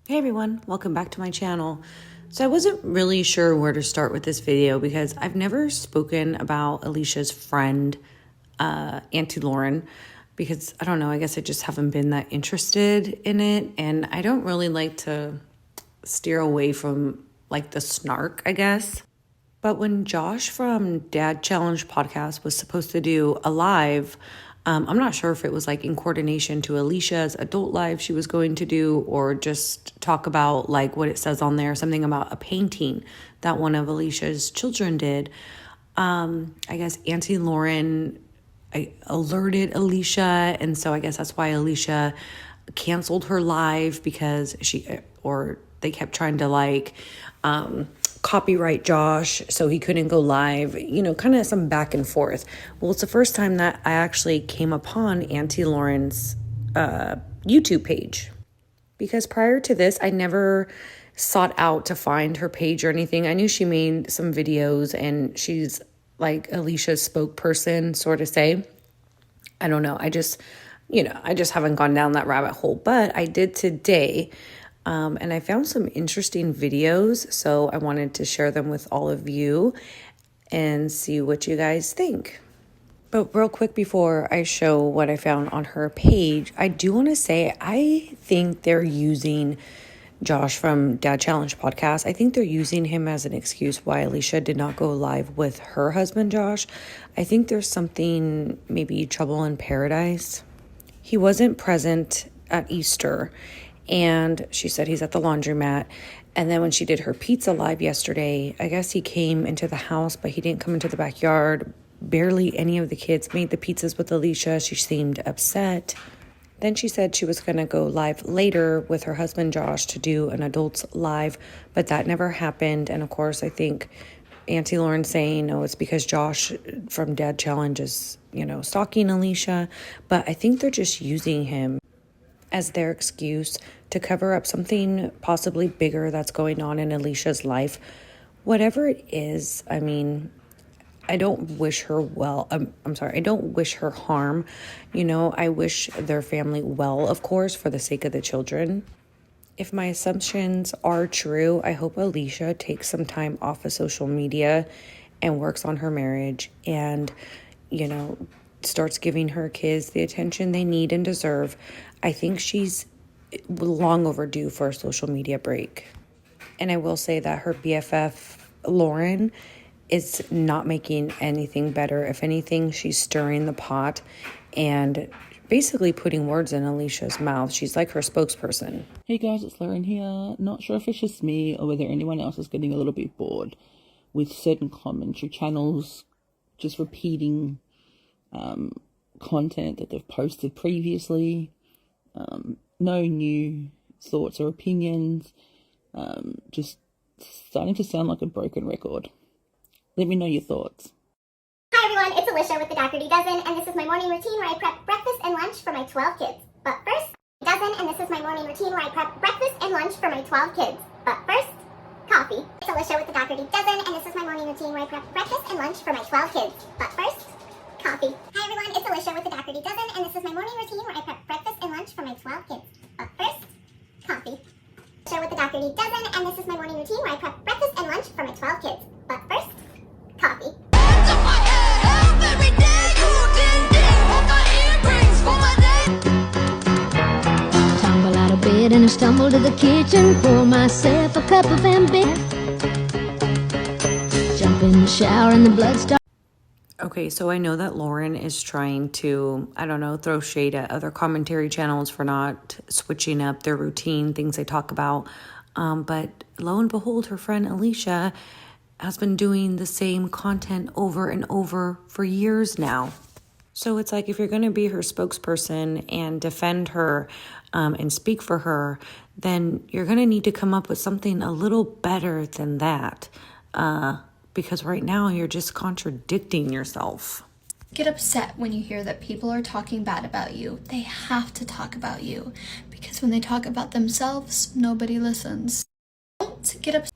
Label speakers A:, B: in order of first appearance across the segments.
A: Hey everyone, welcome back to my channel. So I wasn't really sure where to start with this video because I've never spoken about Alicia's friend, Auntie Lauren, because I don't know, I guess I just haven't been that interested in it. And I don't really like to steer away from like the snark, I guess. But when Josh from Dad Challenge podcast was supposed to do a live, I'm not sure if it was like in coordination to Alicia's adult live she was going to do, or just talk about like what it says on there, something about a painting that one of Alicia's children did. I guess Auntie Lauren alerted Alicia, and so I guess that's why Alicia canceled her live, because they kept trying to copyright Josh so he couldn't go live, kind of some back and forth. Well, it's the first time that I actually came upon Auntie Lauren's YouTube page, because prior to this I never sought out to find her page or anything. I knew she made some videos and she's like Alicia's spokesperson, sort of say. I don't know. I just haven't gone down that rabbit hole, but I did today. And I found some interesting videos, so I wanted to share them with all of you and see what you guys think. But real quick before I show what I found on her page, I do want to say I think they're using Josh from Dad Challenge podcast. I think they're using him as an excuse why Alicia did not go live with her husband, Josh. I think there's something, maybe trouble in paradise. He wasn't present at Easter, and she said he's at the laundromat. And then when she did her pizza live yesterday, I guess he came into the house, but he didn't come into the backyard. Barely any of the kids made the pizzas with Alicia. She seemed upset. Then she said she was going to go live later with her husband, Josh, to do an adults live, but that never happened. And of course, I think Auntie Lauren saying, oh, it's because Josh from Dad Challenge is, stalking Alicia. But I think they're just using him as their excuse to cover up something possibly bigger that's going on in Alicia's life. Whatever it is, I mean, I don't wish her well. I don't wish her harm. I wish their family well, of course, for the sake of the children. If my assumptions are true, I hope Alicia takes some time off of social media and works on her marriage and, starts giving her kids the attention they need and deserve. I think she's long overdue for a social media break. And I will say that her BFF, Lauren, is not making anything better. If anything, she's stirring the pot and basically putting words in Alicia's mouth. She's like her spokesperson.
B: Hey guys, it's Lauren here. Not sure if it's just me or whether anyone else is getting a little bit bored with certain commentary channels just repeating content that they've posted previously. No new thoughts or opinions. Just starting to sound like a broken record. Let me know your thoughts.
C: Hi everyone, it's Alicia with the Doherty Dozen, and this is my morning routine where I prep breakfast and lunch for my 12 kids. But first, Dozen, and this is my morning routine where I prep breakfast and lunch for my 12 kids. But first, coffee. It's Alicia with the Doherty Dozen, and this is my morning routine where I prep breakfast and lunch for my 12 kids. But first, coffee. Hi everyone, it's Alicia with the Doherty Dozen, and this is my morning routine where I prep breakfast and lunch for my 12 kids. But first, coffee. Alicia with the Doherty Dozen, and this is my morning routine where I prep breakfast and lunch for my 12 kids. But first, coffee.
D: Tumble out of bed and I stumble to the kitchen, pour myself a cup of ambition. Jump in the shower and the blood starts.
A: Okay, so I know that Lauren is trying to, throw shade at other commentary channels for not switching up their routine, things they talk about. But lo and behold, her friend Alicia has been doing the same content over and over for years now. So it's like, if you're going to be her spokesperson and defend her and speak for her, then you're going to need to come up with something a little better than that. Because right now you're just contradicting yourself.
E: Get upset when you hear that people are talking bad about you. They have to talk about you, because when they talk about themselves, nobody listens. Don't get upset.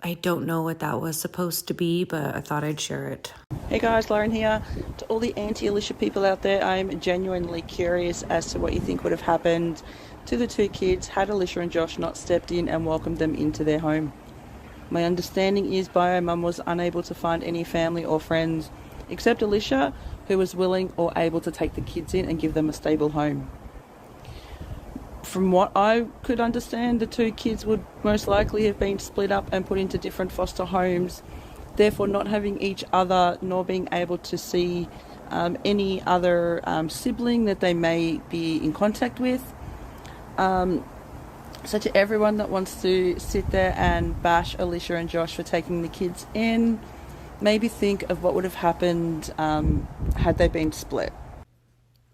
A: I don't know what that was supposed to be, but I thought I'd share it.
B: Hey guys, Lauren here. To all the anti-Alicia people out there, I'm genuinely curious as to what you think would have happened to the two kids had Alicia and Josh not stepped in and welcomed them into their home. My understanding is Bio Mum was unable to find any family or friends except Alicia, who was willing or able to take the kids in and give them a stable home. From what I could understand, the two kids would most likely have been split up and put into different foster homes, therefore not having each other nor being able to see any other sibling that they may be in contact with. So to everyone that wants to sit there and bash Alicia and Josh for taking the kids in, maybe think of what would have happened had they been split.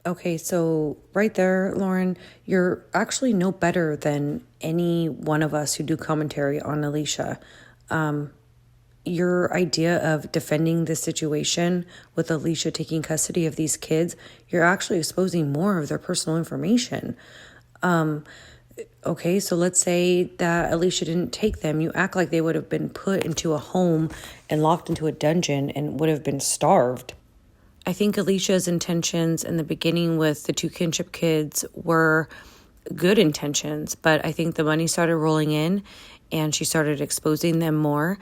A: Okay, so right there, Lauren, you're actually no better than any one of us who do commentary on Alicia. Your idea of defending the situation with Alicia taking custody of these kids, you're actually exposing more of their personal information. Okay, so let's say that Alicia didn't take them. You act like they would have been put into a home and locked into a dungeon and would have been starved. I think Alicia's intentions in the beginning with the two kinship kids were good intentions, but I think the money started rolling in and she started exposing them more,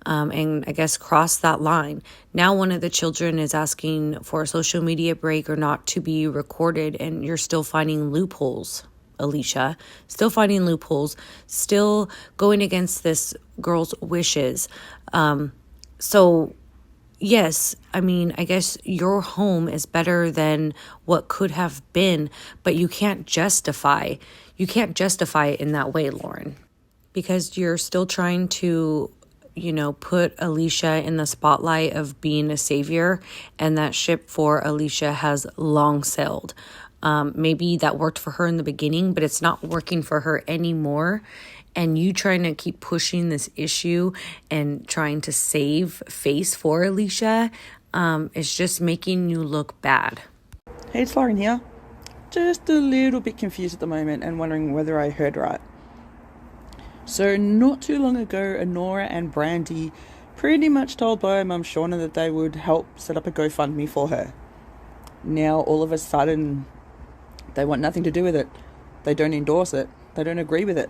A: and I guess crossed that line. Now one of the children is asking for a social media break or not to be recorded, and you're still finding loopholes, Alicia. Still finding loopholes, still going against this girl's wishes. So yes, I mean, I guess your home is better than what could have been, but you can't justify it in that way, Lauren, because you're still trying to, put Alicia in the spotlight of being a savior, and that ship for Alicia has long sailed. Maybe that worked for her in the beginning, but it's not working for her anymore. And you trying to keep pushing this issue and trying to save face for Alicia is just making you look bad.
B: Hey, it's Lauren here. Just a little bit confused at the moment and wondering whether I heard right. So not too long ago, Honora and Brandy pretty much told Bio Mum Shauna that they would help set up a GoFundMe for her. Now all of a sudden they want nothing to do with it. They don't endorse it. They don't agree with it.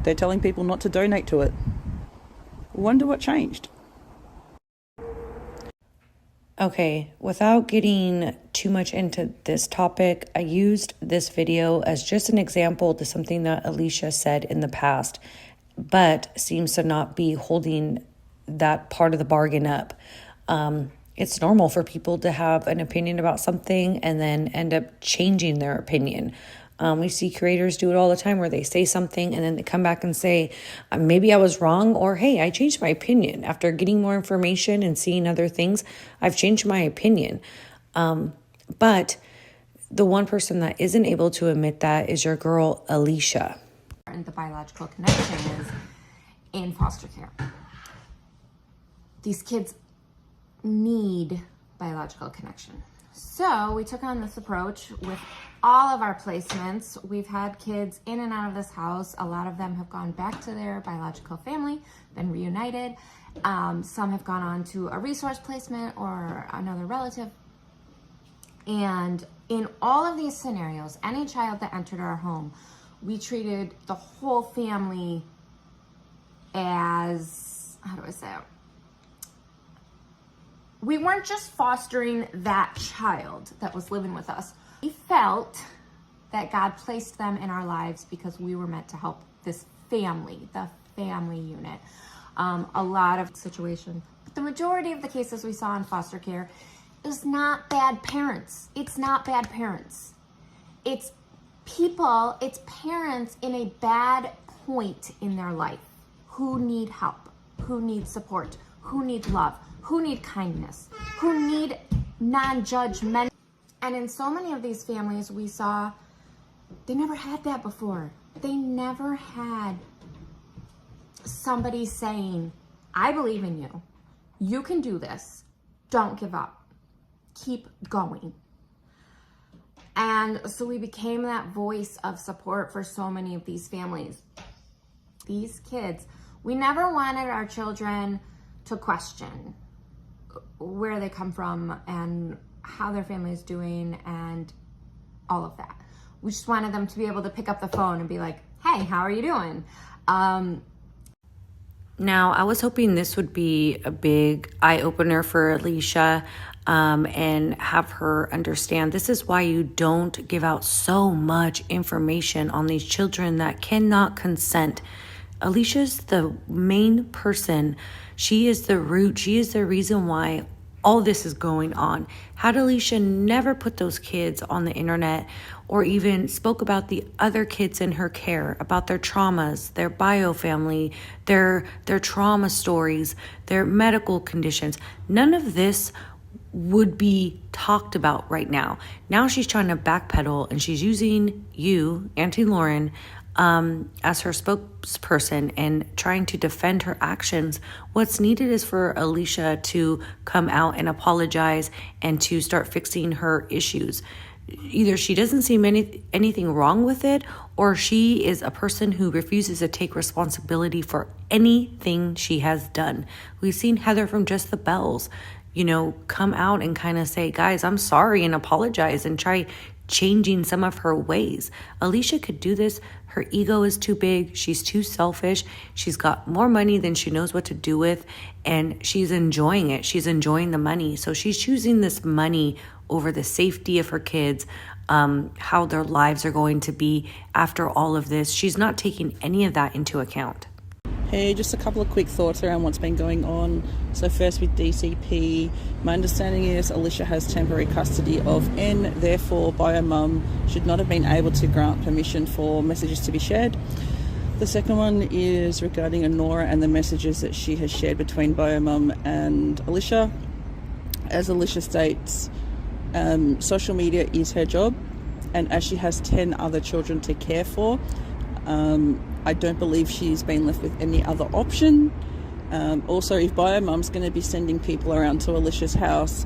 B: They're telling people not to donate to it. Wonder what changed.
A: Okay, without getting too much into this topic, I used this video as just an example to something that Alicia said in the past, but seems to not be holding that part of the bargain up. It's normal for people to have an opinion about something and then end up changing their opinion. We see creators do it all the time where they say something and then they come back and say, maybe I was wrong, or hey, I changed my opinion. After getting more information and seeing other things, I've changed my opinion. But the one person that isn't able to admit that is your girl, Alicia.
F: The biological connection is in foster care. These kids need biological connection. So we took on this approach with all of our placements. We've had kids in and out of this house. A lot of them have gone back to their biological family, been reunited. Some have gone on to a resource placement or another relative. And in all of these scenarios, any child that entered our home, we treated the whole family as, how do I say it? We weren't just fostering that child that was living with us. We felt that God placed them in our lives because we were meant to help this family, the family unit. A lot of situations, but the majority of the cases we saw in foster care is not bad parents. It's not bad parents. It's people, it's parents in a bad point in their life who need help, who need support, who need love, who need kindness, who need non-judgment. And in so many of these families we saw, they never had that before. They never had somebody saying, I believe in you. You can do this. Don't give up. Keep going. And so we became that voice of support for so many of these families. These kids, we never wanted our children to question where they come from and how their family is doing and all of that. We just wanted them to be able to pick up the phone and be like, hey, how are you doing?
A: Now, I was hoping this would be a big eye-opener for Alicia, and have her understand this is why you don't give out so much information on these children that cannot consent. Alicia's the main person. She is the root. She is the reason why all this is going on. Had Alicia never put those kids on the internet or even spoke about the other kids in her care, about their traumas, their bio family, their trauma stories, their medical conditions, none of this would be talked about right now. Now she's trying to backpedal, and she's using you, Auntie Lauren, as her spokesperson and trying to defend her actions. What's needed is for Alicia to come out and apologize and to start fixing her issues. Either she doesn't see anything wrong with it, or she is a person who refuses to take responsibility for anything she has done. We've seen Heather from Just the Bells, come out and kind of say, guys, I'm sorry, and apologize and try changing some of her ways. Alicia could do this. Her ego is too big. She's too selfish. She's got more money than she knows what to do with, and she's enjoying it. She's enjoying the money. So she's choosing this money over the safety of her kids, how their lives are going to be after all of this. She's not taking any of that into account.
B: Hey, just a couple of quick thoughts around what's been going on. So first with DCP, my understanding is Alicia has temporary custody of N, therefore bio mum should not have been able to grant permission for messages to be shared. The second one is regarding Honora and the messages that she has shared between bio mum and Alicia. As Alicia states, social media is her job, and as she has 10 other children to care for, I don't believe she's been left with any other option. Also, if bio mum's going to be sending people around to Alicia's house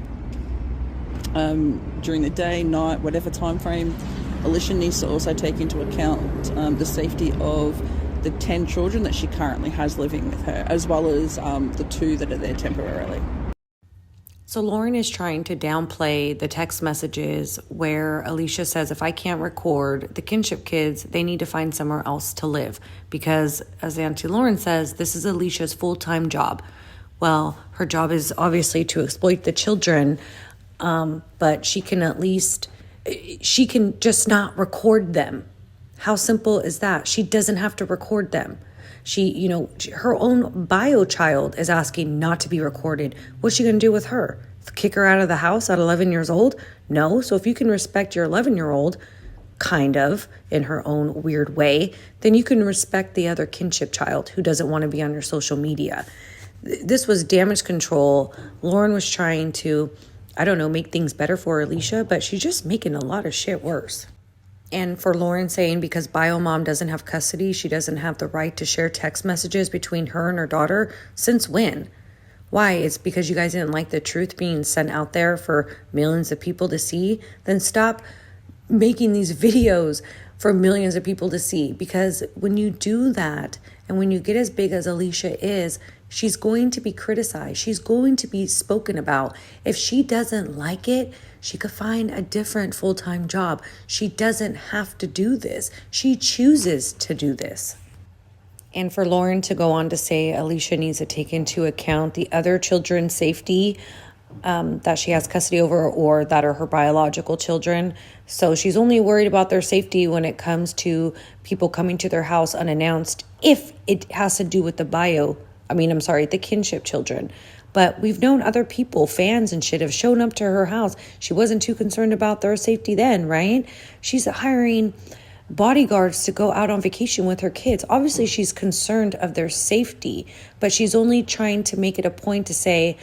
B: during the day, night, whatever time frame, Alicia needs to also take into account the safety of the 10 children that she currently has living with her, as well as the 2 that are there temporarily.
A: So Lauren is trying to downplay the text messages where Alicia says, if I can't record the kinship kids, they need to find somewhere else to live. Because as Auntie Lauren says, this is Alicia's full-time job. Well, her job is obviously to exploit the children, but she can just not record them. How simple is that? She doesn't have to record them. Her own bio child is asking not to be recorded. What's she going to do with her? Kick her out of the house at 11 years old? No. So if you can respect your 11-year-old, kind of, in her own weird way, then you can respect the other kinship child who doesn't want to be on your social media. This was damage control. Lauren was trying to, make things better for Alicia, but she's just making a lot of shit worse. And for Lauren saying because bio mom doesn't have custody, she doesn't have the right to share text messages between her and her daughter. Since when? Why? It's because you guys didn't like the truth being sent out there for millions of people to see? Then stop making these videos for millions of people to see. Because when you do that, and when you get as big as Alicia is, she's going to be criticized. She's going to be spoken about. If she doesn't like it, she could find a different full-time job. She doesn't have to do this. She chooses to do this. And for Lauren to go on to say Alicia needs to take into account the other children's safety that she has custody over, or that are her biological children. So she's only worried about their safety when it comes to people coming to their house unannounced, if it has to do with the kinship children. But we've known other people, fans and shit, have shown up to her house. She wasn't too concerned about their safety then, right? She's hiring bodyguards to go out on vacation with her kids. Obviously, she's concerned of their safety, but she's only trying to make it a point to say,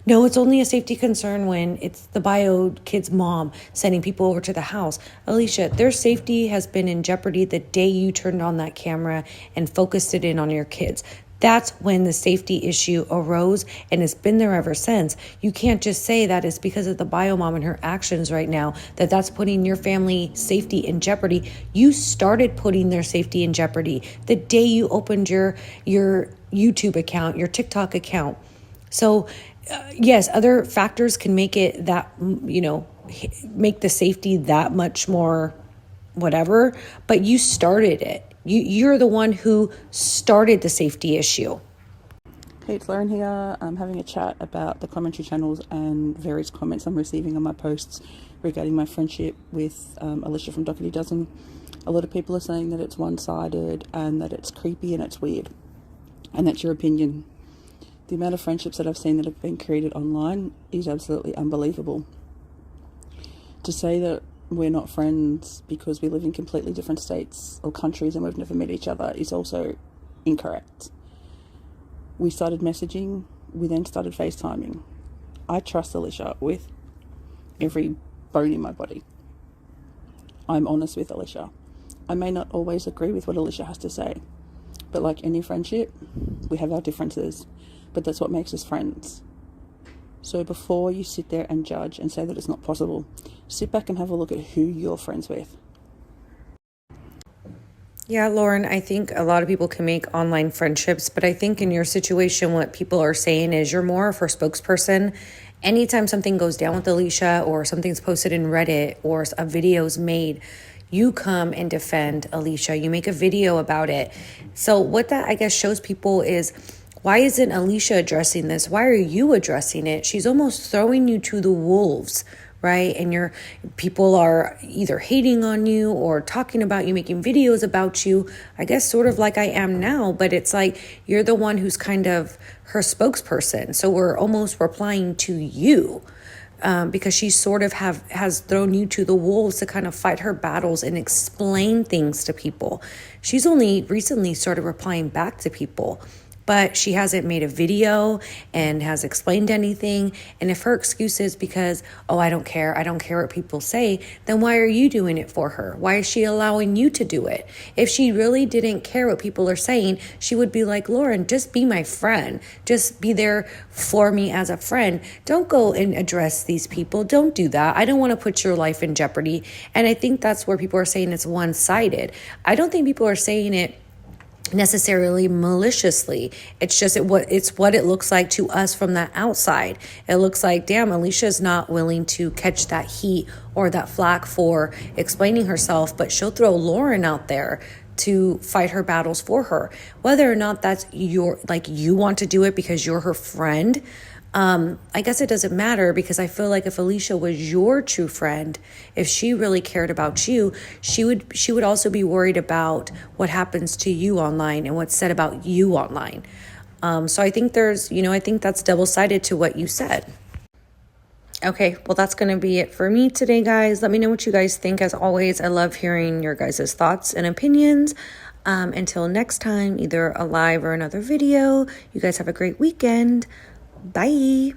A: no, it's only a safety concern when it's the bio kid's mom sending people over to the house. Alicia, their safety has been in jeopardy the day you turned on that camera and focused it in on your kids. That's when the safety issue arose, and it's been there ever since. You can't just say that it's because of the bio mom and her actions right now that's putting your family safety in jeopardy. You started putting their safety in jeopardy the day you opened your YouTube account, your TikTok account. So yes, other factors can make it that, make the safety that much more whatever, but you started it. You're the one who started the safety issue.
B: Hey, it's Lauren here. I'm having a chat about the commentary channels and various comments I'm receiving on my posts regarding my friendship with Alicia from Doherty Dozen. A lot of people are saying that it's one-sided and that it's creepy and it's weird. And that's your opinion. The amount of friendships that I've seen that have been created online is absolutely unbelievable. To say that we're not friends because we live in completely different states or countries and we've never met each other is also incorrect. We started messaging, we then started FaceTiming. I trust Alicia with every bone in my body. I'm honest with Alicia. I may not always agree with what Alicia has to say, but like any friendship, we have our differences, but that's what makes us friends. So before you sit there and judge and say that it's not possible, sit back and have a look at who you're friends with.
A: Yeah, Lauren, I think a lot of people can make online friendships, but I think in your situation, what people are saying is you're more of her spokesperson. Anytime something goes down with Alicia or something's posted in Reddit or a video's made, you come and defend Alicia. You make a video about it. So what that, I guess, shows people is, why isn't Alicia addressing this? Why are you addressing it? She's almost throwing you to the wolves, right? And people are either hating on you or talking about you, making videos about you, I guess sort of like I am now, but it's like you're the one who's kind of her spokesperson. So we're almost replying to you because she sort of has thrown you to the wolves to kind of fight her battles and explain things to people. She's only recently started replying back to people, but she hasn't made a video and has explained anything. And if her excuse is because, oh, I don't care what people say, then why are you doing it for her? Why is she allowing you to do it? If she really didn't care what people are saying, she would be like, Lauren, just be my friend. Just be there for me as a friend. Don't go and address these people. Don't do that. I don't want to put your life in jeopardy. And I think that's where people are saying it's one-sided. I don't think people are saying it necessarily maliciously. It's just what it looks like to us from the outside. It looks like, damn, Alicia's not willing to catch that heat or that flack for explaining herself, but she'll throw Lauren out there to fight her battles for her. Whether or not that's you want to do it because you're her friend, I guess it doesn't matter, because I feel like if Alicia was your true friend, if she really cared about you, she would also be worried about what happens to you online and what's said about you online. So I think I think that's double-sided to what you said. Okay, well, that's going to be it for me today, guys. Let me know what you guys think. As always, I love hearing your guys' thoughts and opinions. Until next time, either a live or another video, you guys have a great weekend. Bye.